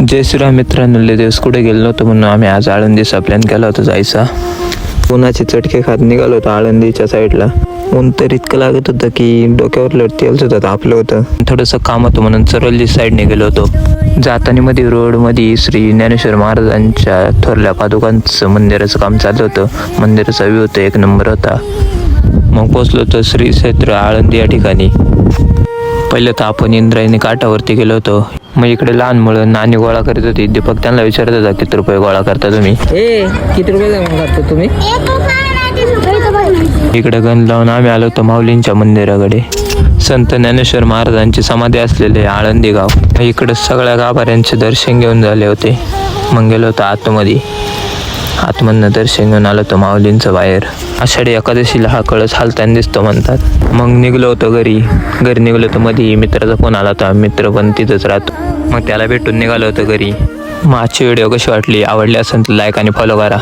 जय श्रीराम मित्रांनो, लय दिवस कुठे गेलो नव्हतो म्हणून आम्ही आज आळंदीचा प्लॅन केला होता जायचा. उन्हाचे चटके खात निघालो होतो आळंदीच्या साईडला. ऊन तर इतकं लागत होतं की डोक्यावर तेल सुद्धा तापलं होतं. थोडंसं काम होतं म्हणून चरोली साईडने गेलो होतो. जाताना मध्ये रोड मध्ये श्री ज्ञानेश्वर महाराजांच्या थोरल्या पादुकांचं मंदिराचं काम चाललं होतं. मंदिराचा व्ह्यू होता, एक नंबर होता. मग पोचलो होतो श्री क्षेत्र आळंदी या ठिकाणी. पहिलं तर आपण इंद्रायणी काठावरती गेलो होतो. मग इकडे लहान मुलं नाणी गोळा करत होती. दीपक त्यांना विचारत होता किती रुपये गोळा करता तुम्ही. किती रुपये जमा करता तुम्ही? इकडे गण लावून आम्ही आलो होतो माऊलींच्या मंदिराकडे. संत ज्ञानेश्वर महाराजांची समाधी असलेले आळंदी गाव. इकडे सगळ्या गाभाऱ्यांचे दर्शन घेऊन झाले होते. मग गेलो होतो आतमधनं दर्शन घेऊन आलो होतो माऊलींचं बाहेर. आषाढी एकादशीला हा कळस हालताना दिसतो म्हणतात. मग निघलो होतो घरी निघलो होतो. मध्ये मित्राचा फोन आला होता. मित्र पण तिथंच राहतो. मग त्याला भेटून निघालो होतो घरी. मग आजची व्हिडिओ कशी वाटली, आवडली असेल तर लाईक आणि फॉलो करा.